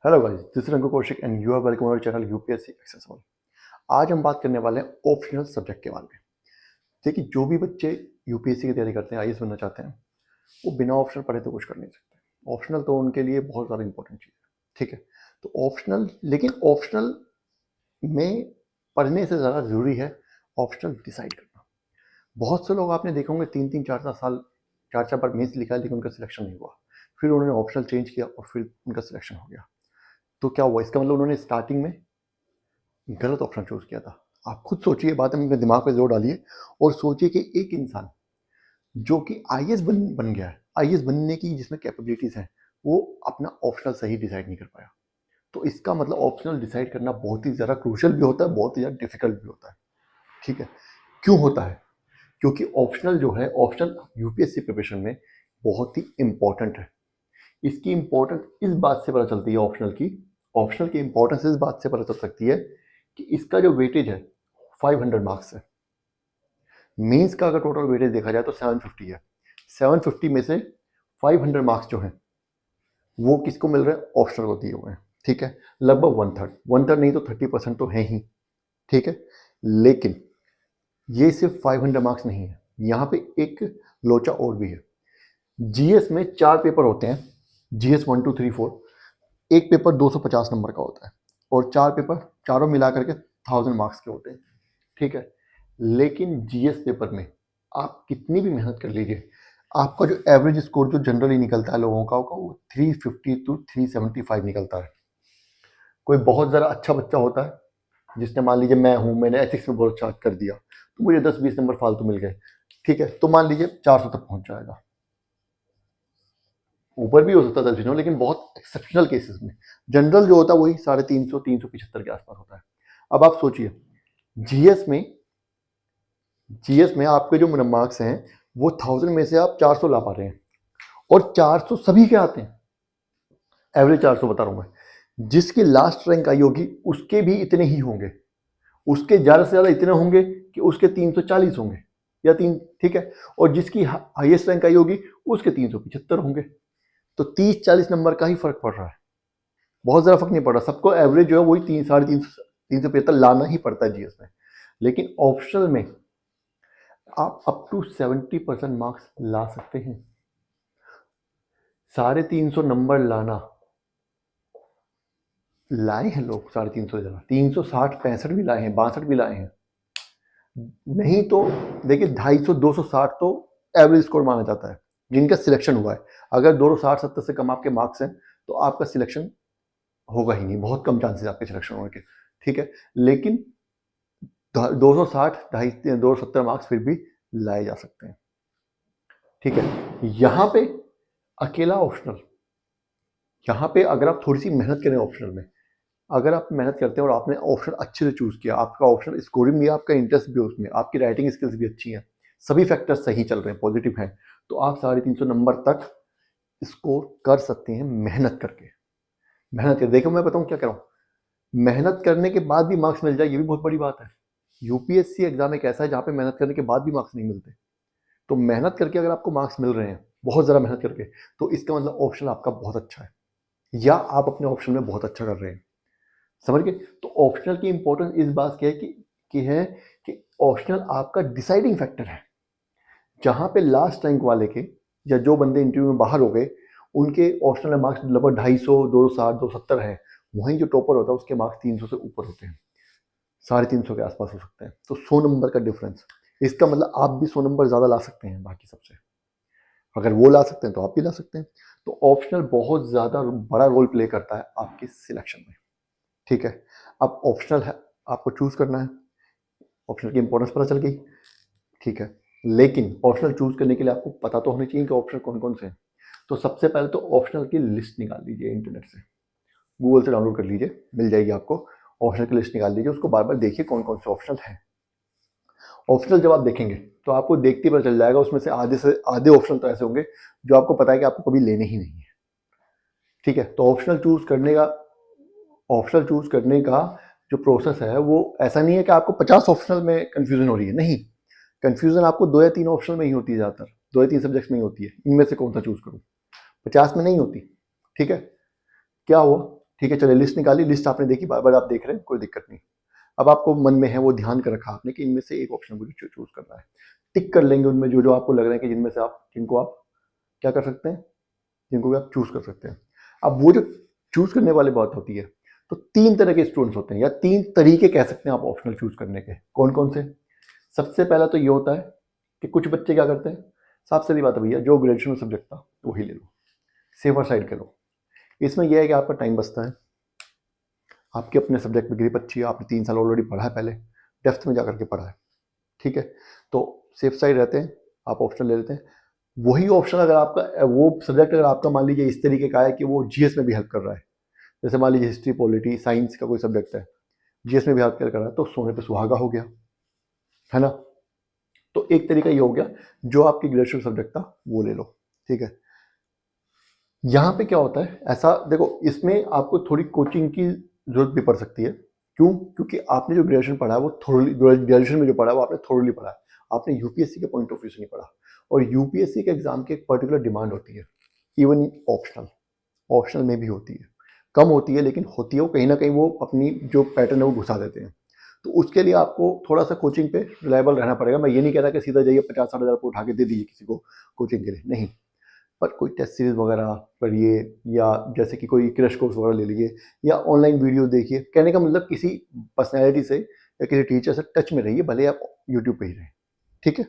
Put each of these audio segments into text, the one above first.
Hello guys, this is Rangu Kaushik and you are welcome our channel UPSC accessible. आज हम बात करने वाले हैं ऑप्शनल सब्जेक्ट के बारे में। देखिए, जो भी बच्चे यूपीएससी की तैयारी करते हैं, आईएएस बनना चाहते हैं, वो बिना ऑप्शनल पढ़े तो कुछ कर नहीं सकते। ऑप्शनल तो उनके लिए बहुत ज़्यादा इंपॉर्टेंट चीज़ है। ठीक है, तो ऑप्शनल, लेकिन ऑप्शनल में पढ़ने से ज़्यादा ज़रूरी है ऑप्शनल डिसाइड करना। बहुत से लोग आपने देखा होंगे 3-3, 4-4 साल, 4-4 बार मेंस लिखा है लेकिन उनका सिलेक्शन नहीं हुआ। फिर उन्होंने ऑप्शनल चेंज किया और फिर उनका सिलेक्शन हो गया। तो क्या हुआ? इसका मतलब उन्होंने स्टार्टिंग में गलत ऑप्शन चूज किया था। आप खुद सोचिए, बात में अपने दिमाग पे जोर डालिए और सोचिए कि एक इंसान जो कि आईएएस बन गया है, आईएएस बनने की जिसमें कैपेबिलिटीज हैं, वो अपना ऑप्शनल सही डिसाइड नहीं कर पाया। तो इसका मतलब ऑप्शनल डिसाइड करना बहुत ही ज़्यादा क्रूशियल भी होता है, बहुत ही ज़्यादा डिफिकल्ट भी होता है। ठीक है, क्यों होता है? क्योंकि ऑप्शनल जो है, ऑप्शनल यूपीएससी प्रिपरेशन में बहुत ही इंपॉर्टेंट है। इसकी इंपॉर्टेंस इस बात से पता चलती है, ऑप्शनल की इंपॉर्टेंस इस बात से पता चल सकती है कि इसका जो वेटेज है 500 मार्क्स है। मेंस का अगर टोटल वेटेज देखा जाए तो 750 है। 750 में से 500 मार्क्स जो हैं वो किसको मिल रहे हैं? ऑप्शनल को दिए हुए हैं। ठीक है, लगभग वन थर्ड नहीं तो 30% तो है ही। ठीक है, लेकिन ये सिर्फ 500 मार्क्स नहीं है, यहाँ पे एक लोचा और भी है। जीएस में 4 पेपर होते हैं, जीएस 1, 2, 3, 4। एक पेपर 250 नंबर का होता है और 4 पेपर चारों मिला करके 1000 मार्क्स के होते हैं। ठीक है, लेकिन जीएस पेपर में आप कितनी भी मेहनत कर लीजिए, आपका जो एवरेज स्कोर जो जनरली निकलता है लोगों का वो 350 टू 375 निकलता है। कोई बहुत ज़्यादा अच्छा बच्चा होता है जिसने, मान लीजिए मैं हूँ, मैंने एथिक्स में बहुत अच्छा कर दिया तो मुझे 10-20 नंबर फालतू मिल गए। ठीक है, तो मान लीजिए 400 तक पहुंच जाएगा, ऊपर भी हो सकता है 10-20, लेकिन बहुत एक्सेप्शनल केसेस में। जनरल जो होता है वही 350, 375 के आसपास होता है। अब आप सोचिए, जीएस में जीएस में आपके जो मार्क्स हैं वो 1000 में से आप 400 ला पा रहे हैं, और 400 सभी के आते हैं। एवरेज 400 बता रहा हूं मैं। जिसकी लास्ट रैंक आई होगी उसके भी इतने ही होंगे, उसके ज्यादा से ज्यादा इतने होंगे कि उसके 340 होंगे या 3। ठीक है, और जिसकी हाईएस्ट रैंक आई होगी उसके 375 होंगे। तो 30-40 नंबर का ही फर्क पड़ रहा है, बहुत ज़्यादा फर्क नहीं पड़ रहा। सबको एवरेज जो है वही 300-350 लाना ही पड़ता है जीएस में। लेकिन ऑप्शनल में आप अप टू 70% मार्क्स ला सकते हैं। 350 नंबर लाना, लाए हैं लोग 350 ज़्यादा, 360, 65 भी लाए हैं, 62 भी लाए हैं। नहीं तो देखिए 250-260 तो एवरेज स्कोर माना जाता है जिनका सिलेक्शन हुआ है। अगर 260-70 से कम आपके मार्क्स हैं तो आपका सिलेक्शन होगा ही नहीं, बहुत कम चांसेस आपके सिलेक्शन होने के। ठीक है, लेकिन 260, 270 मार्क्स फिर भी लाए जा सकते हैं। ठीक है, यहाँ पे अकेला ऑप्शनल, यहाँ पे अगर आप थोड़ी सी मेहनत करें ऑप्शनल में, अगर आप मेहनत करते हैं और आपने ऑप्शन अच्छे से चूज किया, आपका ऑप्शन स्कोरिंग भी, आपका इंटरेस्ट भी उसमें, आपकी राइटिंग स्किल्स भी अच्छी हैं, सभी फैक्टर्स सही चल रहे हैं, पॉजिटिव हैं, तो आप 350 नंबर तक स्कोर कर सकते हैं मेहनत करके। मेहनत कर, देखो मैं बताऊँ क्या कर रहा हूँ, मेहनत करने के बाद भी मार्क्स मिल जाए ये भी बहुत बड़ी बात है। यूपीएससी एग्जाम एक ऐसा है जहाँ पे मेहनत करने के बाद भी मार्क्स नहीं मिलते। तो मेहनत करके अगर आपको मार्क्स मिल रहे हैं, बहुत ज़्यादा मेहनत करके, तो इसका मतलब ऑप्शन आपका बहुत अच्छा है, या आप अपने ऑप्शन में बहुत अच्छा कर रहे हैं। समझ गए? तो ऑप्शनल की इंपॉर्टेंस इस बात की है कि ऑप्शनल आपका डिसाइडिंग फैक्टर है। जहाँ पे लास्ट रैंक वाले के, या जो बंदे इंटरव्यू में बाहर हो गए, उनके ऑप्शनल में मार्क्स लगभग 250, 260, 270 हैं। वहीं जो टॉपर होता है उसके मार्क्स 300 से ऊपर होते हैं, 350 के आसपास हो सकते हैं। तो 100 नंबर का डिफरेंस, इसका मतलब आप भी 100 नंबर ज़्यादा ला सकते हैं बाकी सबसे। अगर वो ला सकते हैं तो आप भी ला सकते हैं। तो ऑप्शनल बहुत ज़्यादा बड़ा रोल प्ले करता है आपके सिलेक्शन में। ठीक है, अब ऑप्शनल है, आपको चूज करना है, ऑप्शनल की इंपॉर्टेंस पता चल गई। ठीक है, लेकिन ऑप्शनल चूज करने के लिए आपको पता तो होना चाहिए कि ऑप्शनल कौन कौन से हैं। तो सबसे पहले तो ऑप्शनल की लिस्ट निकाल लीजिए, इंटरनेट से, गूगल से डाउनलोड कर लीजिए, मिल जाएगी आपको। ऑप्शनल की लिस्ट निकाल लीजिए, उसको बार बार देखिए कौन कौन से ऑप्शनल हैं। ऑप्शनल जब आप देखेंगे तो आपको देखते ही पता चल जाएगा, उसमें से आधे ऑप्शनल तो ऐसे होंगे जो आपको पता है कि आपको कभी लेने ही नहीं है। ठीक है, तो ऑप्शनल चूज करने का जो प्रोसेस है वो ऐसा नहीं है कि आपको 50 ऑप्शनल में कंफ्यूजन हो रही है। नहीं, कंफ्यूजन आपको 2 या 3 ऑप्शनल में ही होती है, ज़्यादातर 2 या 3 सब्जेक्ट्स में ही होती है। इनमें से कौन सा चूज करूँ, 50 में नहीं होती। ठीक है, क्या हुआ ठीक है, चलिए लिस्ट निकाली, लिस्ट आपने देखी, बार बार आप देख रहे हैं, कोई दिक्कत नहीं। अब आपको मन में है वो ध्यान कर रखा आपने कि इनमें से एक ऑप्शन मुझे चूज करना है। टिक कर लेंगे उनमें जो जो आपको लग रहा है कि जिनमें से आप जिनको आप क्या कर सकते हैं, जिनको भी आप चूज कर सकते हैं। अब वो जो चूज करने वाली बात होती है, तो 3 तरह के स्टूडेंट्स होते हैं या 3 तरीके कह सकते हैं आप ऑप्शनल चूज करने के। कौन कौन से? सबसे पहला तो ये होता है कि कुछ बच्चे क्या करते हैं, साफ सीधी बात है भैया, जो ग्रेजुएशन में सब्जेक्ट था वही ले लो, सेफर साइड के लो। इसमें यह है कि आपका टाइम बचता है, आपके अपने सब्जेक्ट में ग्रिप अच्छी है, आपने 3 साल ऑलरेडी पढ़ा है, पहले डेप्थ में जाकर के पढ़ा है, ठीक है, तो सेफ साइड रहते हैं, आप ऑप्शन ले लेते हैं। वही ऑप्शन अगर आपका वो सब्जेक्ट अगर आपका मान लीजिए इस तरीके का है कि वो जीएस में भी हेल्प कर रहा है, जैसे मान लीजिए हिस्ट्री, पॉलिटी, साइंस का कोई सब्जेक्ट है, जीएस में भी हेल्प कर रहा है, तो सोने पे सुहागा हो गया, है ना। तो एक तरीका ये हो गया, जो आपकी ग्रेजुएशन सब्जेक्ट था वो ले लो, ठीक है। यहाँ पे क्या होता है, ऐसा देखो, इसमें आपको थोड़ी कोचिंग की जरूरत भी पड़ सकती है। क्यों? क्योंकि आपने जो ग्रेजुएशन पढ़ा है वो थोड़ी, ग्रेजुएशन में जो पढ़ा है वो आपने थोड़ी पढ़ा है, आपने यूपीएससी के पॉइंट ऑफ व्यू से नहीं पढ़ा। और यूपीएससी के एग्जाम की एक पर्टिकुलर डिमांड होती है, इवन ऑप्शनल में भी होती है, कम होती है लेकिन होती है, वो कहीं ना कहीं वो अपनी जो पैटर्न है वो घुसा देते हैं। तो उसके लिए आपको थोड़ा सा कोचिंग पे रिलायबल रहना पड़ेगा। मैं ये नहीं कह रहा कि सीधा जाइए 50-60 हज़ार को उठा के दे दीजिए किसी को कोचिंग के लिए, नहीं, पर कोई टेस्ट सीरीज वगैरह पढ़िए, या जैसे कि कोई क्रैश कोर्स वगैरह ले लीजिए, या ऑनलाइन वीडियो देखिए। कहने का मतलब किसी पर्सनैलिटी से या किसी टीचर से टच में रहिए, भले आप यूट्यूब पे ही रहें, ठीक है।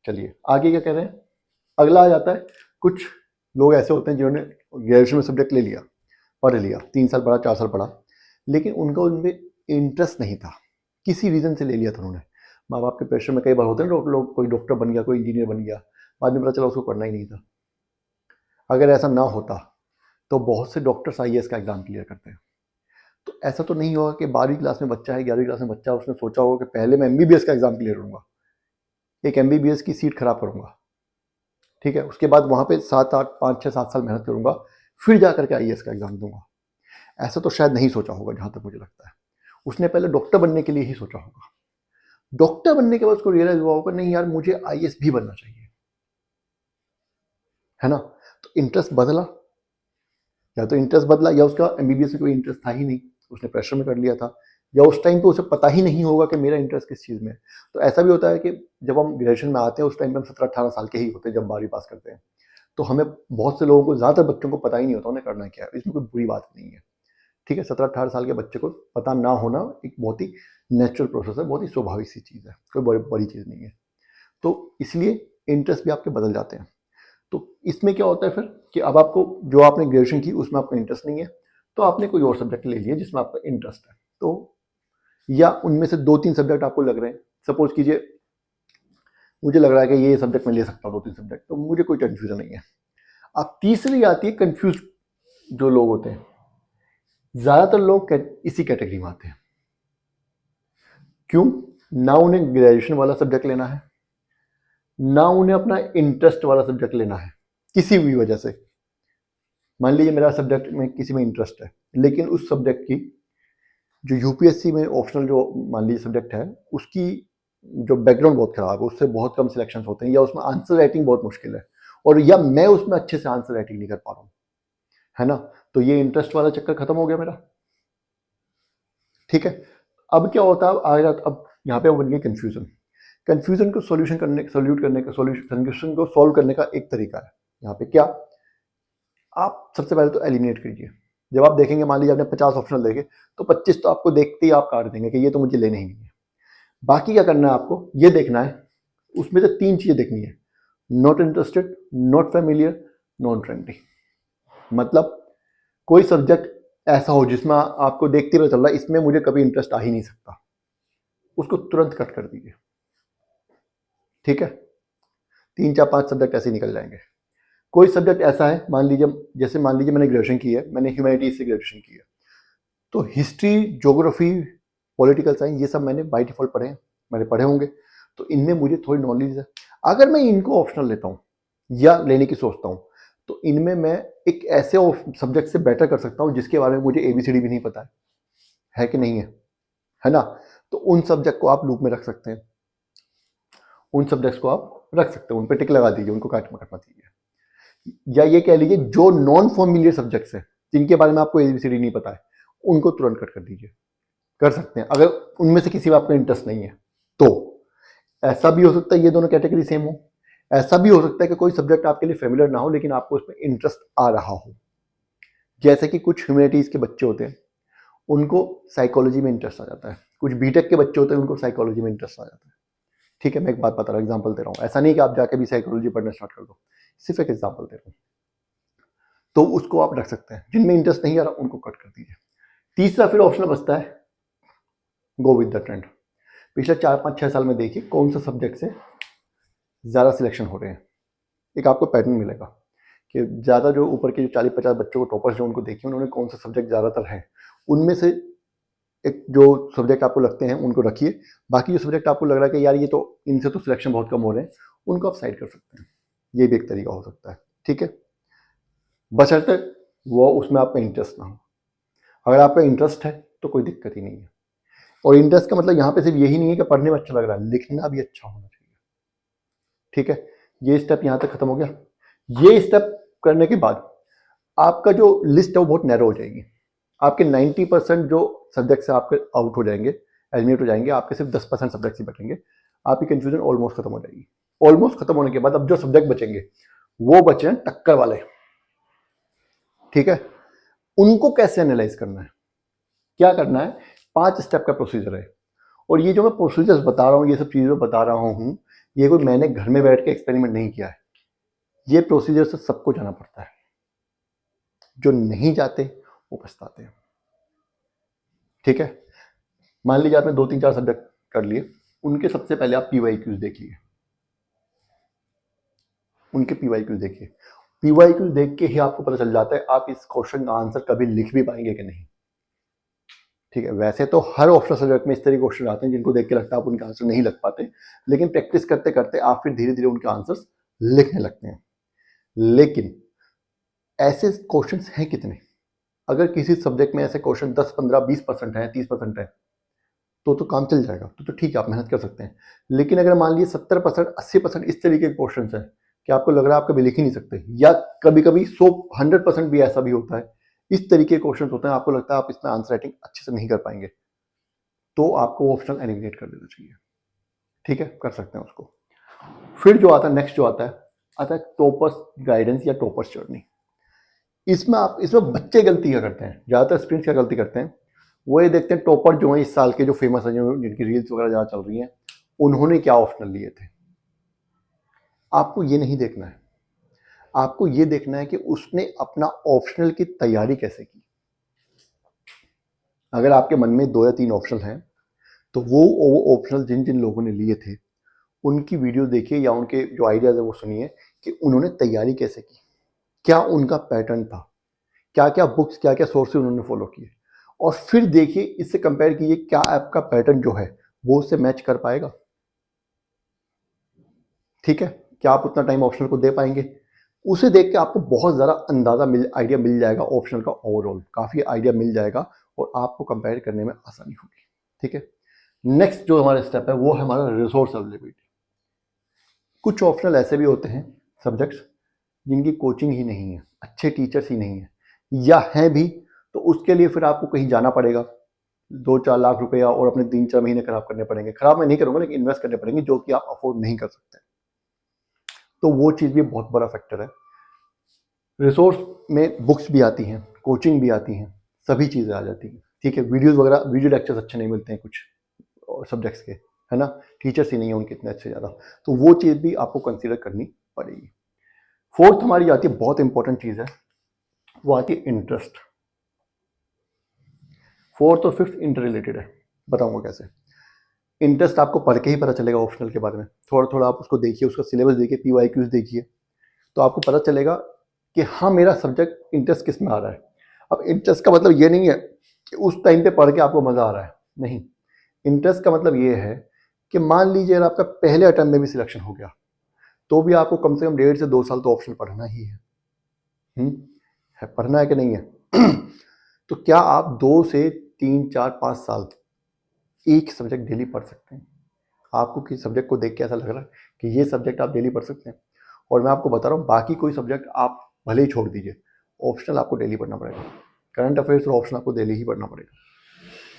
चलिए आगे क्या कह रहे हैं, अगला आ जाता है, कुछ लोग ऐसे होते हैं जिन्होंने ग्रेजुएशन में सब्जेक्ट ले लिया, पढ़ लिया, 3 साल पढ़ा, 4 साल पढ़ा, लेकिन उनका उनमें इंटरेस्ट नहीं था, किसी रीज़न से ले लिया था उन्होंने, माँ बाप के प्रेशर में। कई बार होते हैं लोग, कोई डॉक्टर बन गया, कोई इंजीनियर बन गया, बाद में पता चला उसको पढ़ना ही नहीं था। अगर ऐसा ना होता तो बहुत से डॉक्टर्स आईएएस का एग्जाम क्लियर करते हैं। तो ऐसा तो नहीं होगा कि 12वीं क्लास में बच्चा है, 11वीं क्लास में बच्चा है, उसने सोचा होगा कि पहले मैं एमबीबीएस का एग्जाम क्लियर करूंगा, एक एमबीबीएस की सीट खराब करूंगा, ठीक है, उसके बाद वहां पे 7-8 5-6 7 साल मेहनत करूंगा, फिर जाकर के आईएएस का एग्जाम दूंगा। ऐसा तो शायद नहीं सोचा होगा, जहां तक मुझे लगता है उसने पहले डॉक्टर बनने के लिए ही सोचा होगा। डॉक्टर बनने के बाद उसको रियलाइज हुआ होगा, नहीं यार मुझे आईएएस भी बनना चाहिए, है ना। तो इंटरेस्ट बदला, या तो इंटरेस्ट बदला, या उसका एमबीबीएस में कोई इंटरेस्ट था ही नहीं, उसने प्रेशर में कर लिया था, या उस टाइम पे उसे पता ही नहीं होगा कि मेरा इंटरेस्ट किस चीज़ में है। तो ऐसा भी होता है कि जब हम ग्रेजुएशन में आते हैं उस टाइम पे हम 17-18 साल के ही होते हैं, जब 12वीं पास करते हैं, तो हमें बहुत से लोगों को, ज़्यादातर बच्चों को पता ही नहीं होता उन्हें करना क्या है। इसमें कोई बुरी बात नहीं है, ठीक है। 17-18 साल के बच्चे को पता ना होना एक बहुत ही नेचुरल प्रोसेस है, बहुत ही स्वाभाविक सी चीज़ है, कोई बड़ी चीज़ नहीं है। तो इसलिए इंटरेस्ट भी आपके बदल जाते हैं। तो इसमें क्या होता है फिर कि अब आपको, जो आपने ग्रेजुएशन की उसमें आपका इंटरेस्ट नहीं है, तो आपने कोई और सब्जेक्ट ले लिया जिसमें आपका इंटरेस्ट है, तो या उनमें से 2-3 सब्जेक्ट आपको लग रहे हैं, सपोज कीजिए मुझे लग रहा है कि ये सब्जेक्ट मैं ले सकता हूँ, 2-3 सब्जेक्ट, तो मुझे कोई कन्फ्यूजन नहीं है। अब तीसरी आती है कन्फ्यूज जो लोग होते हैं, ज़्यादातर लोग इसी कैटेगरी में आते हैं। क्यों? ना उन्हें ग्रेजुएशन वाला सब्जेक्ट लेना है, ना उन्हें अपना इंटरेस्ट वाला सब्जेक्ट लेना है, किसी भी वजह से। मान लीजिए मेरा सब्जेक्ट में किसी में इंटरेस्ट है, लेकिन उस सब्जेक्ट की जो यूपीएससी में ऑप्शनल जो मान लीजिए सब्जेक्ट है, उसकी जो बैकग्राउंड बहुत खराब है, उससे बहुत कम सिलेक्शंस होते हैं, या उसमें आंसर राइटिंग बहुत मुश्किल है, और या मैं उसमें अच्छे से आंसर राइटिंग नहीं कर पा रहा हूँ, है ना। तो ये इंटरेस्ट वाला चक्कर खत्म हो गया मेरा, ठीक है। अब क्या होता है, अब यहाँ पे बन गई कन्फ्यूजन। कन्फ्यूजन को सोल्यूशन को सॉल्व करने का एक तरीका है यहाँ पे, क्या, आप सबसे पहले तो एलिमिनेट कीजिए। जब आप देखेंगे, मान लीजिए आपने 50 ऑप्शनल देखे, तो 25 तो आपको देखते ही आप काट देंगे कि ये तो मुझे लेने ही नहीं है। बाकी क्या करना है आपको, ये देखना है, उसमें से 3 चीजें देखनी है, not interested, not familiar, non trendy. मतलब कोई सब्जेक्ट ऐसा हो जिसमें आपको देखते हुए चल रहा है इसमें मुझे कभी इंटरेस्ट आ ही नहीं सकता, उसको तुरंत कट कर दीजिए, ठीक है। 3-4-5 सब्जेक्ट ऐसे निकल जाएंगे। कोई सब्जेक्ट ऐसा है, मान लीजिए मैंने ग्रेजुएशन की है, मैंने ह्यूमैनिटीज से ग्रेजुएशन की है, तो हिस्ट्री, ज्योग्राफी, पॉलिटिकल साइंस, ये सब मैंने बाय डिफॉल्ट पढ़े हैं, मैंने पढ़े होंगे, तो इनमें मुझे थोड़ी नॉलेज है। अगर मैं इनको ऑप्शनल लेता हूँ या लेने की सोचता हूँ, तो इनमें मैं एक ऐसे सब्जेक्ट से बेटर कर सकता हूँ जिसके बारे में मुझे एबीसीडी भी नहीं पता है कि नहीं है ना। तो उन सब्जेक्ट को आप लूप में रख सकते हैं, उन सब्जेक्ट्स को आप रख सकते हैं, उन पर टिक लगा दीजिए, उनको काट मत दीजिए। या ये कह लीजिए जो नॉन फॉर्मिलियर सब्जेक्ट्स है, जिनके बारे में आपको ABCD नहीं पता है, उनको तुरंत कट कर दीजिए। कर सकते हैं अगर उनमें से किसी में आपको इंटरेस्ट नहीं है तो। ऐसा भी हो सकता है ये दोनों कैटेगरी सेम हो, ऐसा भी हो सकता है कि कोई सब्जेक्ट आपके लिए फेमिलियर ना हो लेकिन आपको उसमें इंटरेस्ट आ रहा हो। जैसे कि कुछ ह्यूमैनिटीज़ के बच्चे होते हैं, उनको साइकोलॉजी में इंटरेस्ट आ जाता है, कुछ बीटेक के बच्चे होते हैं, उनको साइकोलॉजी में इंटरेस्ट आ जाता है। ठीक है, मैं एक बात बता रहा हूँ, एग्जाम्पल दे रहा हूँ, ऐसा नहीं कि आप जाके भी साइकोलॉजी पढ़ना स्टार्ट कर दो, सिर्फ एक एग्जाम्पल दे रहा हूँ। तो उसको आप रख सकते हैं, जिनमें इंटरेस्ट नहीं आ रहा उनको कट कर दीजिए। तीसरा फिर ऑप्शन बचता है गो विद द ट्रेंड। पिछले 4-5-6 साल में देखिए कौन सा सब्जेक्ट से ज़्यादा सिलेक्शन हो रहे हैं। एक आपको पैटर्न मिलेगा कि ज़्यादा जो ऊपर के जो 40-50 बच्चों को टॉपर्स जो उनको देखिए उन्होंने कौन सा सब्जेक्ट ज़्यादातर है, उनमें से एक जो सब्जेक्ट आपको लगते हैं उनको रखिए। बाकी जो सब्जेक्ट आपको लग रहा है कि यार ये तो इनसे तो सिलेक्शन बहुत कम हो रहे हैं, उनको आप साइड कर सकते हैं। ये भी एक तरीका हो सकता है। ठीक है, बशर्ते वो उसमें आपका इंटरेस्ट ना हो। अगर आपका इंटरेस्ट है तो कोई दिक्कत ही नहीं है। और इंटरेस्ट का मतलब यहाँ पे सिर्फ यही नहीं है कि पढ़ने में अच्छा लग रहा है, लिखना भी अच्छा होना चाहिए। ठीक है, ये स्टेप यहाँ तक खत्म हो गया। ये स्टेप करने के बाद आपका जो लिस्ट है वो बहुत नैरो हो जाएगी। आपके 90% जो सब्जेक्ट से आपके आउट हो जाएंगे, एलिमिनेट हो जाएंगे, आपके सिर्फ 10% सब्जेक्ट ही बचेंगे। आपकी कंफ्यूजन ऑलमोस्ट खत्म हो जाएगी। ऑलमोस्ट खत्म होने के बाद अब जो सब्जेक्ट बचेंगे वो बचे हैं टक्कर वाले। ठीक है, उनको कैसे एनालाइज करना है, क्या करना है, 5 स्टेप का प्रोसीजर है। और ये जो मैं प्रोसीजर्स बता रहा हूँ, ये सब चीज़ें बता रहा हूँ, ये कोई मैंने घर में बैठ के एक्सपेरिमेंट नहीं किया है। ये प्रोसीजर से सबको जाना पड़ता है। जो नहीं जाते वो पछताते हैं। ठीक है, मान लीजिए आपने 2-3-4 सब्जेक्ट कर लिए, उनके सबसे पहले आप PYQs देख लिए, उनके PYQs देखिए। PYQs देख के ही आपको पता चल जाता है आप इस क्वेश्चन का आंसर कभी लिख भी पाएंगे कि नहीं। ठीक है, वैसे तो हर ऑप्शनल सब्जेक्ट में इस तरह के क्वेश्चन आते हैं जिनको देख के लगता है आप उनके आंसर नहीं लग पाते, लेकिन प्रैक्टिस करते करते आप फिर धीरे धीरे उनके आंसर्स लिखने लगते हैं। लेकिन ऐसे क्वेश्चंस हैं कितने? अगर किसी सब्जेक्ट में ऐसे क्वेश्चन 10, 15, 20% है, 30% है, तो काम चल जाएगा, तो ठीक है, आप मेहनत कर सकते हैं। लेकिन अगर मान लीजिए 70%, 80% इस तरीके के क्वेश्चन हैं कि आपको लग रहा है आप कभी लिख ही नहीं सकते, या कभी कभी 100% भी ऐसा भी होता है, इस तरीके के क्वेश्चन होते हैं, आपको लगता है आप इसमें आंसर राइटिंग अच्छे से नहीं कर पाएंगे, तो आपको ऑप्शनल एलिमिनेट कर देना चाहिए। ठीक है, कर सकते हैं उसको। फिर जो आता है नेक्स्ट, जो आता है टॉपर्स गाइडेंस या टॉपर्स जर्नी। इसमें बच्चे गलती क्या करते हैं, ज़्यादातर स्टूडेंट्स क्या गलती करते हैं, वो ये देखते हैं टॉपर जो है इस साल के, जो फेमस है, जो जिनकी रील्स वगैरह ज़्यादा चल रही हैं, उन्होंने क्या ऑप्शनल लिए थे। आपको ये नहीं देखना है, आपको ये देखना है कि उसने अपना ऑप्शनल की तैयारी कैसे की। अगर आपके मन में 2 या 3 ऑप्शनल हैं, तो वो ऑप्शनल जिन जिन लोगों ने लिए थे उनकी वीडियो देखिए या उनके जो आइडियाज़ है वो सुनिए कि उन्होंने तैयारी कैसे की, क्या उनका पैटर्न था, क्या क्या बुक्स, क्या क्या सोर्सेज उन्होंने फॉलो किए। और फिर देखिए, इससे कंपेयर कीजिए क्या आपका पैटर्न जो है वो उससे मैच कर पाएगा। ठीक है, क्या आप उतना टाइम ऑप्शनल को दे पाएंगे। उसे देख के आपको बहुत ज़्यादा आइडिया मिल जाएगा ऑप्शनल का, ओवरऑल काफ़ी आइडिया मिल जाएगा और आपको कंपेयर करने में आसानी होगी। ठीक है, नेक्स्ट जो हमारा स्टेप है वो है हमारा रिसोर्स अवेलेबिलिटी। कुछ ऑप्शनल ऐसे भी होते हैं सब्जेक्ट्स जिनकी कोचिंग ही नहीं है, अच्छे टीचर्स ही नहीं है, या हैं भी तो उसके लिए फिर आपको कहीं जाना पड़ेगा, 2-4 लाख रुपया और अपने 3-4 महीने खराब करने पड़ेंगे। खराब मैं नहीं करूँगा, लेकिन इन्वेस्ट करने पड़ेंगे जो कि आप अफोर्ड नहीं कर सकते। तो वो चीज़ भी बहुत बड़ा फैक्टर है। रिसोर्स में बुक्स भी आती हैं, कोचिंग भी आती हैं, सभी चीज़ें आ जाती हैं। ठीक है, वीडियोज़ वगैरह, वीडियो लेक्चर्स अच्छे नहीं मिलते हैं कुछ सब्जेक्ट्स के, है ना, टीचर्स ही नहीं है उनके इतने अच्छे ज़्यादा, तो वो चीज़ भी आपको कंसीडर करनी पड़ेगी। फोर्थ हमारी आती है, बहुत इंपॉर्टेंट चीज़ है, वो आती है इंटरेस्ट। फोर्थ और फिफ्थ इंटर रिलेटेड है, बताऊंगा कैसे। इंटरेस्ट आपको पढ़ के ही पता चलेगा ऑप्शनल के बारे में, थोड़ा थोड़ा आप उसको देखिए, उसका सिलेबस देखिए, PYQs देखिए, तो आपको पता चलेगा कि हाँ मेरा सब्जेक्ट इंटरेस्ट किस में आ रहा है। अब इंटरेस्ट का मतलब ये नहीं है कि उस टाइम पे पढ़ के आपको मज़ा आ रहा है, नहीं। इंटरेस्ट का मतलब ये है कि मान लीजिए अगर आपका पहले अटेम्प्ट में भी सिलेक्शन हो गया, तो भी आपको कम से कम 1.5 से 2 साल तो ऑप्शनल पढ़ना ही है। पढ़ना है कि नहीं है? तो क्या आप 2 से 3, 4, 5 साल एक सब्जेक्ट डेली पढ़ सकते हैं? आपको किस सब्जेक्ट को देख के ऐसा लग रहा है कि ये सब्जेक्ट आप डेली पढ़ सकते हैं? और मैं आपको बता रहा हूँ, बाकी कोई सब्जेक्ट आप भले ही छोड़ दीजिए, ऑप्शनल आपको डेली पढ़ना पड़ेगा। करंट अफेयर्स और ऑप्शनल आपको डेली ही पढ़ना पड़ेगा,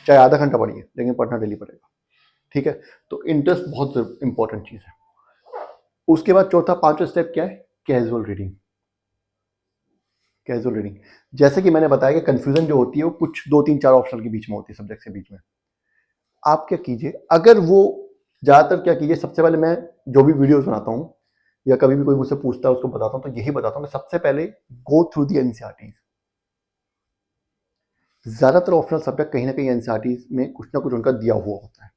चाहे आधा घंटा पढ़िए लेकिन पढ़ना डेली पड़ेगा, ठीक है। तो इंटरेस्ट बहुत इंपॉर्टेंट चीज़ है। उसके बाद चौथा पांचवा स्टेप क्या है? Casual reading. कैजुअल रीडिंग, जैसे कि मैंने बताया कि कंफ्यूजन जो होती है वो कुछ 2 3 4 ऑप्शनल के बीच में होती है, सब्जेक्ट के बीच में। आप क्या कीजिए, अगर वो ज़्यादातर क्या कीजिए, सबसे पहले मैं जो भी वीडियोस बनाता हूँ या कभी भी कोई मुझसे पूछता है उसको बताता हूँ, तो यही बताता हूँ कि सबसे पहले गो थ्रू दी एनसीईआरटी। ज़्यादातर ऑप्शनल सब्जेक्ट कहीं ना कहीं एनसीईआरटी में कुछ ना कुछ उनका दिया हुआ होता है।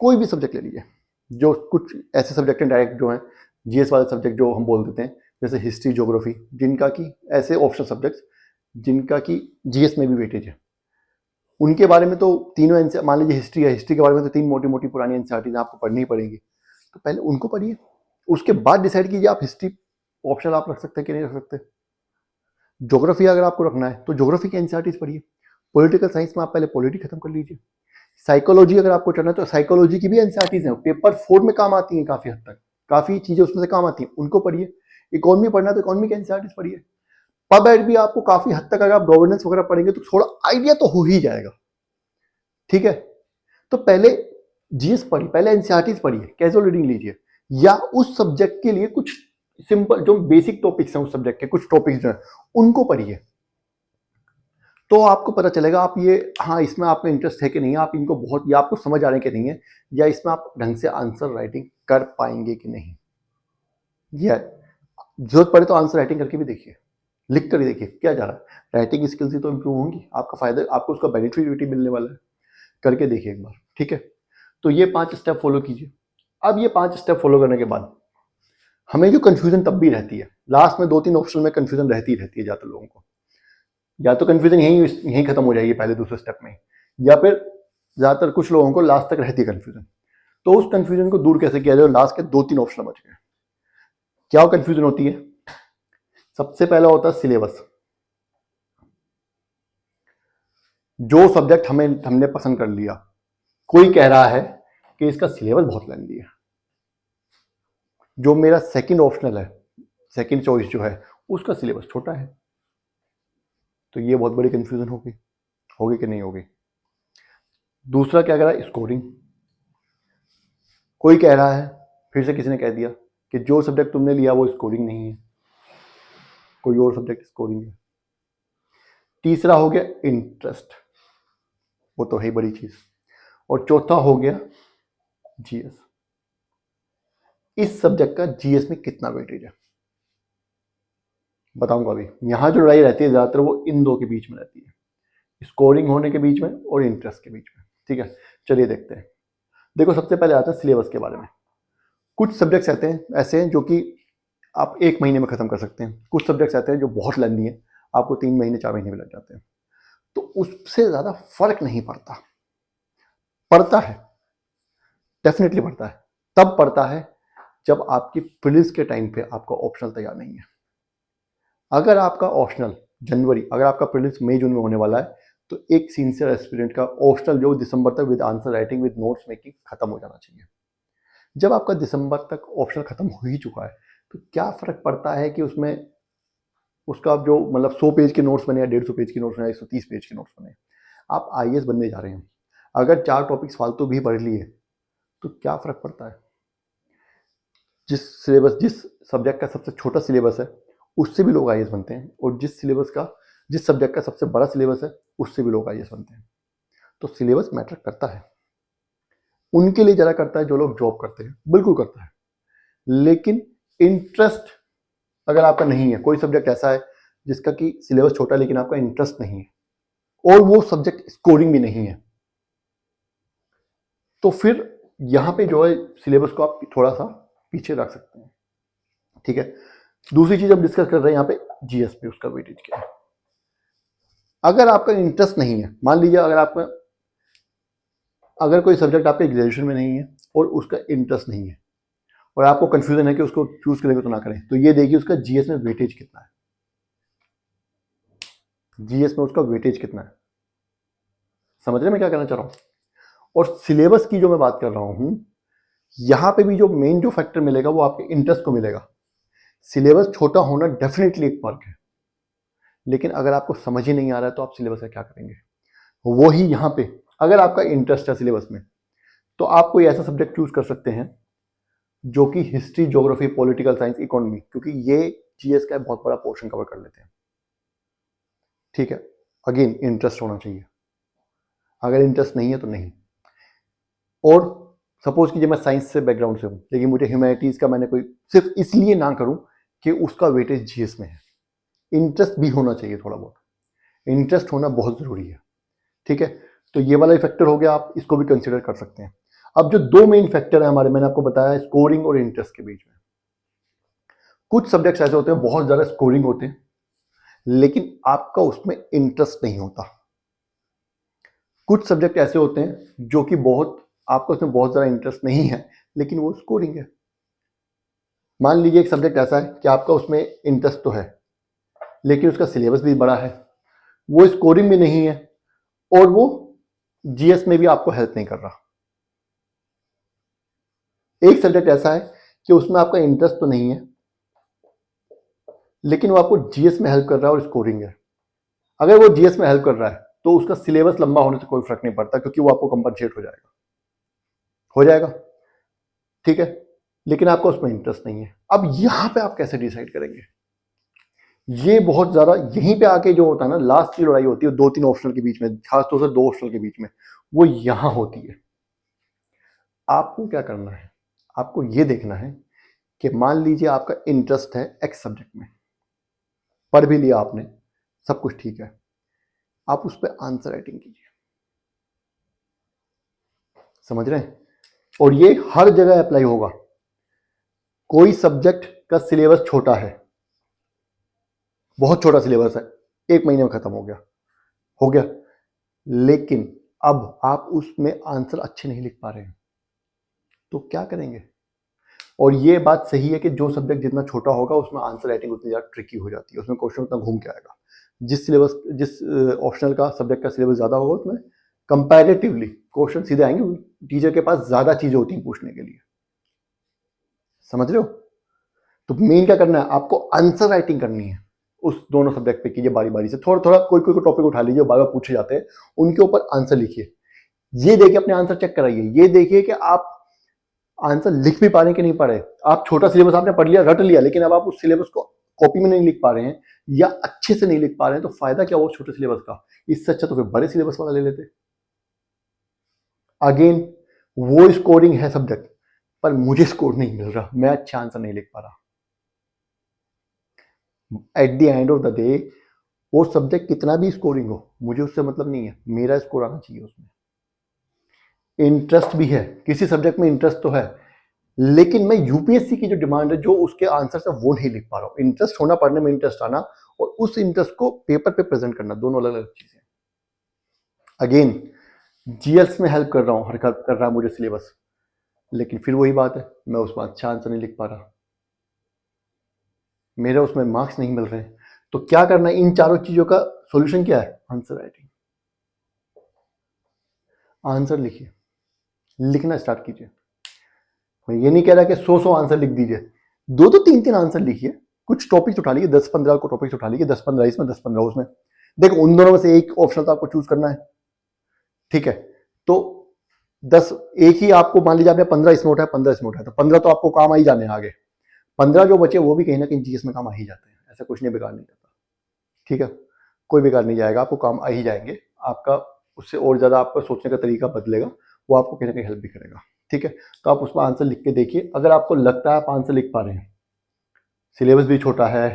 कोई भी सब्जेक्ट ले लीजिए, जो कुछ ऐसे सब्जेक्ट हैं डायरेक्ट जो हैं जीएस वाले सब्जेक्ट जो हम बोल देते हैं, जैसे हिस्ट्री, ज्योग्राफी, जिनका कि ऐसे ऑप्शनल सब्जेक्ट्स जिनका कि जीएस में भी वेटेज है, उनके बारे में तो तीनों एनसीईआर, मान लीजिए हिस्ट्री है, हिस्ट्री के बारे में तो 3 मोटी मोटी पुरानी एनसीईआरटीज आपको पढ़नी ही पड़ेगी, तो पहले उनको पढ़िए। उसके बाद डिसाइड कीजिए आप हिस्ट्री ऑप्शनल आप रख सकते हैं कि नहीं रख सकते। ज्योग्राफी अगर आपको रखना है तो ज्योग्राफी की एनसीईआरटीज पढ़िए। पॉलिटिकल साइंस में आप पहले पॉलिटी खत्म कर लीजिए। साइकोलॉजी अगर आपको चलना है तो साइकोलॉजी की भी एनसीईआरटीज हैं, पेपर 4 में काम आती हैं, काफी हद तक काफी चीजें उसमें से काम आती हैं, उनको पढ़िए। इकोनॉमी पढ़ना है तो इकोनॉमी की एनसीईआरटीज पढ़िए। पब एड भी आपको काफी हद तक, अगर आप गवर्नेंस वगैरह पढ़ेंगे तो थोड़ा आइडिया तो हो ही जाएगा, ठीक है। तो पहले जीएस पढ़िए, पहले एनसीईआरटीज पढ़िए, कैजुअल रीडिंग लीजिए, या उस सब्जेक्ट के लिए कुछ सिंपल जो बेसिक टॉपिक्स हैं उस सब्जेक्ट के, कुछ टॉपिक्स जो हैं उनको पढ़िए। तो आपको पता चलेगा आप ये, हाँ इसमें आपका इंटरेस्ट है कि नहीं, आप इनको बहुत, या आपको समझ आ रहे कि नहीं है, या इसमें आप ढंग से आंसर राइटिंग कर पाएंगे कि नहीं, या जरूरत पड़े तो आंसर राइटिंग करके भी देखिए, लिख कर ही देखिए क्या जा रहा है। राइटिंग स्किल्स ही तो इंप्रूव होंगी, आपका फायदा, आपको उसका बेनिफिट मिलने वाला है, करके देखिए एक बार, ठीक है। तो ये 5 स्टेप फॉलो कीजिए। अब ये 5 स्टेप फॉलो करने के बाद हमें जो कंफ्यूजन तब भी रहती है, लास्ट में 2 3 ऑप्शन में कंफ्यूजन रहती है ज़्यादातर लोगों को, या तो कंफ्यूजन यहीं खत्म हो जाएगी पहले दूसरे स्टेप में, या फिर ज़्यादातर कुछ लोगों को लास्ट तक रहती है कंफ्यूजन। तो उस कंफ्यूजन को दूर कैसे किया जाए, लास्ट के 2 3 ऑप्शन बच गए। क्या कंफ्यूजन होती है? सबसे पहला होता है सिलेबस। जो सब्जेक्ट हमने पसंद कर लिया, कोई कह रहा है कि इसका सिलेबस बहुत लेंथी है, जो मेरा सेकंड ऑप्शनल है, सेकंड चॉइस जो है, उसका सिलेबस छोटा है, तो ये बहुत बड़ी कंफ्यूजन होगी, होगी कि नहीं होगी। दूसरा क्या कह रहा है? स्कोरिंग। कोई कह रहा है, फिर से किसी ने कह दिया कि जो सब्जेक्ट तुमने लिया वो स्कोरिंग नहीं है, कोई और सब्जेक्ट स्कोरिंग है। तीसरा हो गया इंटरेस्ट, वो तो है ही बड़ी चीज। और चौथा हो गया जीएस, इस सब्जेक्ट का जीएस में कितना वेटेज है, बताऊंगा अभी। यहां जो लड़ाई रहती है ज्यादातर वो इन दो के बीच में रहती है, स्कोरिंग होने के बीच में और इंटरेस्ट के बीच में, ठीक है। चलिए देखते हैं। देखो सबसे पहले आता है सिलेबस के बारे में। कुछ सब्जेक्ट्स ऐसे हैं जो कि आप 1 महीने में खत्म कर सकते हैं, कुछ सब्जेक्ट्स ऐसे हैं जो बहुत लंबी हैं, आपको 3 महीने 4 महीने में लग जाते हैं। तो उससे ज्यादा फर्क नहीं पड़ता, पड़ता है, डेफिनेटली पड़ता है। तब पड़ता है जब आपकी प्रीलिम्स के टाइम पे आपका ऑप्शनल तैयार नहीं है। अगर आपका ऑप्शनल अगर आपका प्रीलिम्स मई जून में होने वाला है, तो एक सिंसियर एस्पिरेंट का ऑप्शनल जो दिसंबर तक with answer writing with notes making खत्म हो जाना चाहिए। जब आपका दिसंबर तक ऑप्शनल खत्म हो ही चुका है, तो क्या फर्क पड़ता है कि उसमें उसका जो मतलब 100 पेज के नोट्स बने या 150 पेज के नोट्स बने, 130 पेज के नोट्स बने। आप आईएएस बनने जा रहे हैं, अगर 4 टॉपिक्स फालतू भी पढ़ लिए तो क्या फर्क पड़ता है। जिस सब्जेक्ट का सबसे छोटा सिलेबस है उससे भी लोग आईएएस बनते हैं, और जिस सब्जेक्ट का सबसे बड़ा सिलेबस है उससे भी लोग आईएएस बनते हैं। तो सिलेबस मैटर करता है, उनके लिए ज़्यादा करता है जो लोग जॉब करते हैं, बिल्कुल करता है। लेकिन इंटरेस्ट अगर आपका नहीं है, कोई सब्जेक्ट ऐसा है जिसका कि सिलेबस छोटा है लेकिन आपका इंटरेस्ट नहीं है, और वो सब्जेक्ट स्कोरिंग भी नहीं है, तो फिर यहां पे जो है सिलेबस को आप थोड़ा सा पीछे रख सकते हैं, ठीक है। दूसरी चीज हम डिस्कस कर रहे हैं यहाँ पे जीएस पे, उसका वेटेज क्या है। अगर आपका इंटरेस्ट नहीं है, मान लीजिए अगर कोई सब्जेक्ट आपके ग्रेजुएशन में नहीं है और उसका इंटरेस्ट नहीं है, और आपको कंफ्यूजन है कि उसको चूज करेंगे तो ना करें, तो ये देखिए उसका जीएस में वेटेज कितना है, जीएस में उसका वेटेज कितना है। समझ रहे मैं क्या कहना चाह रहा हूं। और सिलेबस की जो मैं बात कर रहा हूं, यहां पे भी जो मेन जो फैक्टर मिलेगा वो आपके इंटरेस्ट को मिलेगा। सिलेबस छोटा होना डेफिनेटली एक फर्क है, लेकिन अगर आपको समझ ही नहीं आ रहा है तो आप सिलेबस का क्या करेंगे? वो ही यहाँ पे अगर आपका इंटरेस्ट है सिलेबस में तो आप कोई ऐसा सब्जेक्ट चूज कर सकते हैं जो कि history, geography, political science, economy, क्योंकि ये जीएस का बहुत बड़ा पोर्शन कवर कर लेते हैं। ठीक है, अगेन इंटरेस्ट होना चाहिए, अगर इंटरेस्ट नहीं है तो नहीं। और सपोज कीजिए मैं साइंस से बैकग्राउंड से हूँ लेकिन मुझे ह्यूमैनिटीज का मैंने कोई सिर्फ इसलिए ना करूँ कि उसका वेटेज जीएस में है। इंटरेस्ट भी होना चाहिए, थोड़ा बहुत इंटरेस्ट होना बहुत जरूरी है। ठीक है, तो ये वाला फैक्टर हो गया, आप इसको भी कंसिडर कर सकते हैं। अब जो दो मेन फैक्टर है हमारे, मैंने आपको बताया स्कोरिंग और इंटरेस्ट के बीच में। कुछ सब्जेक्ट्स ऐसे होते हैं बहुत ज्यादा स्कोरिंग होते हैं लेकिन आपका उसमें इंटरेस्ट नहीं होता। कुछ सब्जेक्ट ऐसे होते हैं जो कि बहुत आपको उसमें बहुत ज़्यादा इंटरेस्ट नहीं है लेकिन वो स्कोरिंग है। मान लीजिए एक सब्जेक्ट ऐसा है कि आपका उसमें इंटरेस्ट तो है लेकिन उसका सिलेबस भी बड़ा है, वो स्कोरिंग भी नहीं है और वो जीएस में भी आपको हेल्प नहीं कर रहा। एक सब्जेक्ट ऐसा है कि उसमें आपका इंटरेस्ट तो नहीं है लेकिन वो आपको जीएस में हेल्प कर रहा है और स्कोरिंग है। अगर वो जीएस में हेल्प कर रहा है तो उसका सिलेबस लंबा होने से कोई फर्क नहीं पड़ता क्योंकि वो आपको कंपनसेट हो जाएगा। ठीक है, लेकिन आपका उसमें इंटरेस्ट नहीं है। अब यहां पे आप कैसे डिसाइड करेंगे? ये बहुत ज्यादा यहीं पे आके जो होता है ना, लास्ट की लड़ाई होती है दो तीन ऑप्शनल के बीच में, खासतौर से दो ऑप्शनल के बीच में, वो यहां होती है। आपको क्या करना है? आपको ये देखना है कि मान लीजिए आपका इंटरेस्ट है एक्स सब्जेक्ट में, पढ़ भी लिया आपने, सब कुछ ठीक है, आप उस पर आंसर राइटिंग कीजिए। समझ रहे हैं? और ये हर जगह अप्लाई होगा। कोई सब्जेक्ट का सिलेबस छोटा है, बहुत छोटा सिलेबस है, एक महीने में खत्म हो गया, लेकिन अब आप उसमें आंसर अच्छे नहीं लिख पा रहे हैं तो क्या करेंगे? और ये बात सही है कि जो सब्जेक्ट जितना छोटा होगा उसमें आंसर राइटिंग उतनी ज़्यादा ट्रिकी हो जाती है, उसमें क्वेश्चन उतना घूम के आएगा। जिस ऑप्शनल का सब्जेक्ट का सिलेबस ज़्यादा होगा उसमें कंपैरेटिवली क्वेश्चन सीधे आएंगे, टीचर के पास ज़्यादा चीज़ें होती हैं पूछने के लिए। समझ रहे हो? तो मेन क्या करना है, आपको आंसर राइटिंग करनी है। उस दोनों सब्जेक्ट पे कीजिए बारी बारी से, थोड़ा थोड़ा कोई कोई टॉपिक उठा लीजिए, बार बार पूछे जाते हैं, उनके ऊपर आंसर लिखिए। ये देखिए, अपने आंसर चेक कराइए, ये देखिए कि आप आंसर लिख भी पा रहे हैं कि नहीं पा रहे। आप छोटा सिलेबस आपने पढ़ लिया, रट लिया, लेकिन अब आप उस सिलेबस को कॉपी में नहीं लिख पा रहे हैं या अच्छे से नहीं लिख पा रहे हैं तो फायदा क्या वो छोटे सिलेबस का? इससे अच्छा तो फिर बड़े सिलेबस वाला ले लेते। अगेन वो स्कोरिंग है सब्जेक्ट, पर मुझे स्कोर नहीं मिल रहा, मैं अच्छा आंसर नहीं लिख पा रहा। At the end of the day वो सब्जेक्ट कितना भी स्कोरिंग हो, मुझे उससे मतलब नहीं है, मेरा स्कोर आना चाहिए उसमें। इंटरेस्ट भी है, किसी सब्जेक्ट में इंटरेस्ट तो है, लेकिन मैं यूपीएससी की जो डिमांड है, जो उसके आंसर है वो नहीं लिख पा रहा हूँ। इंटरेस्ट होना, पढ़ने में इंटरेस्ट आना और उस इंटरेस्ट को पेपर पे प्रेजेंट करना, दोनों अलग अलग चीजें। अगेन जीएस में हेल्प कर रहा हूँ, हेल्प कर रहा है मुझे सिलेबस, लेकिन फिर वही बात है, मैं उसमें अच्छा आंसर नहीं लिख पा रहा, मेरे उसमें मार्क्स नहीं मिल रहे। तो क्या करना है? इन चारों चीजों का सोल्यूशन क्या है? Answer writing. आंसर लिखिए, लिखना स्टार्ट कीजिए। मैं ये नहीं कह रहा कि 100 आंसर लिख दीजिए, दो दो तीन तीन आंसर लिखिए। कुछ टॉपिक्स उठा लीजिए, 10-15 को टॉपिक्स उठा लीजिए, 10-15 इसमें 10-15 उसमें। देखो उन दोनों में से एक ऑप्शन तो आपको चूज करना है। ठीक है, तो 10 एक ही आपको, मान लीजिए आपने 15 इसमें उठाया, 15 इसमें उठाया, तो 15 तो आपको काम आ ही जाने हैं आगे। 15 जो बचे वो भी कहीं ना कहीं जीएस में काम आ ही जाते हैं, ऐसा कुछ नहीं, बेकार नहीं जाता। ठीक है, कोई बेकार नहीं जाएगा, आपको काम आ ही जाएंगे। आपका उससे और ज्यादा आपका सोचने का तरीका बदलेगा, वो आपको कहीं ना कहीं हेल्प भी करेगा। ठीक है, तो आप उसमें आंसर लिख के देखिए। अगर आपको लगता है आप आंसर लिख पा रहे हैं, सिलेबस भी छोटा है,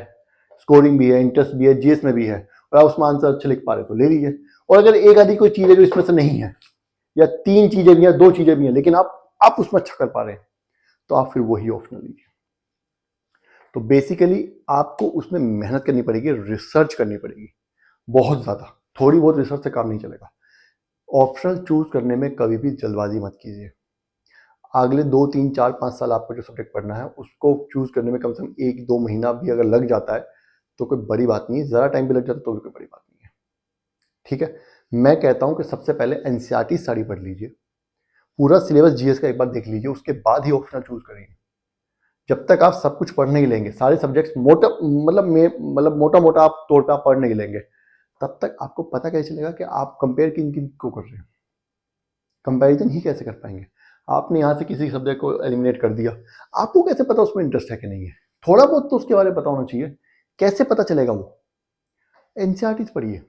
स्कोरिंग भी है, इंटरेस्ट भी है, जीएस में भी है, और आप उसमें आंसर अच्छे लिख पा रहे हैं तो ले लीजिए। और अगर एक आधी कोई चीज है जो इसमें से नहीं है, या तीन चीजें भी हैं, दो चीजें भी हैं, लेकिन आप उसमें अच्छा कर पा रहे हैं, तो आप फिर वही ऑप्शन लीजिए। तो बेसिकली आपको उसमें मेहनत करनी पड़ेगी, रिसर्च करनी पड़ेगी बहुत ज्यादा। थोड़ी बहुत रिसर्च से काम नहीं चलेगा। ऑप्शनल चूज करने में कभी भी जल्दबाजी मत कीजिए। अगले 2-3-4-5 साल आपको जो सब्जेक्ट पढ़ना है उसको चूज करने में कम से कम 1-2 महीना भी अगर लग जाता है तो कोई बड़ी बात नहीं है, ज़रा टाइम भी लग जाता है तो भी कोई बड़ी बात नहीं है। ठीक है, मैं कहता हूं कि सबसे पहले एनसीईआरटी स्टडी पढ़ लीजिए, पूरा सिलेबस जीएस का एक बार देख लीजिए, उसके बाद ही ऑप्शनल चूज करिए। जब तक आप सब कुछ पढ़ नहीं लेंगे, सारे सब्जेक्ट्स मोटा मतलब मोटा मोटा आप तौर पे आप पढ़ नहीं लेंगे, तब तक आपको पता कैसे चलेगा कि आप कंपेयर किन किन को कर रहे हैं। कंपैरिजन ही कैसे कर पाएंगे? आपने यहाँ से किसी सब्जेक्ट को एलिमिनेट कर दिया, आपको कैसे पता उसमें इंटरेस्ट है कि नहीं है? थोड़ा बहुत तो उसके बारे में पता होना चाहिए। कैसे पता चलेगा वो? एनसीईआरटी पढ़िए,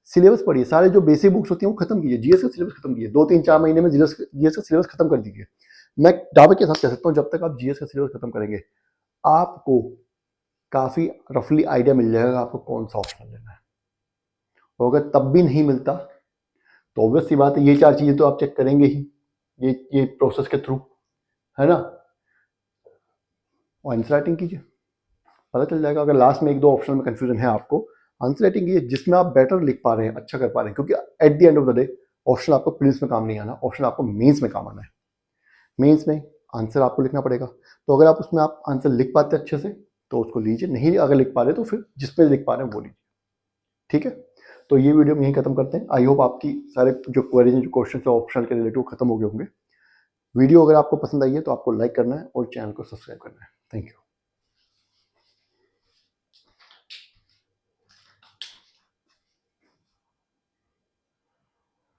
सिलेबस पढ़िए, सारे जो बेसिक बुक्स होती हैं वो खत्म कीजिए, जीएस का सिलेबस खत्म कीजिए, 2-3-4 महीने में जीएस का सिलेबस खत्म कर दीजिए। मैं दावे के साथ कह सकता हूँ, जब तक आप जीएस का सिलेबस खत्म करेंगे, आपको काफी रफली आइडिया मिल जाएगा आपको कौन सा ऑप्शन लेना है। और अगर तब भी नहीं मिलता तो ऑब्वियस सी बात है, ये 4 चीजें तो आप चेक करेंगे ही, ये प्रोसेस के थ्रू, है ना। और आंसर राइटिंग कीजिए, पता चल जाएगा। अगर लास्ट में 1-2 ऑप्शन में कंफ्यूजन है आपको, आंसर राइटिंग कीजिए जिसमें आप बेटर लिख पा रहे हैं, अच्छा कर पा रहे हैं, क्योंकि at the end of the day option आपको प्रीलिम्स में काम नहीं आना, ऑप्शन आपको मेंस में काम आना है। मेंस में आंसर आपको लिखना पड़ेगा, तो अगर आप उसमें आप आंसर लिख पाते अच्छे से तो उसको लीजिए, नहीं अगर लिख पा रहे तो फिर जिस पे लिख पा रहे हैं वो लीजिए, ठीक है। तो ये वीडियो हम यहीं खत्म करते हैं। आई होप आपकी सारे जो क्वेरीज जो क्वेश्चन है ऑप्शन के रिलेटिव खत्म हो गए होंगे। वीडियो अगर आपको पसंद आई है तो आपको लाइक करना है और चैनल को सब्सक्राइब करना है। Thank you.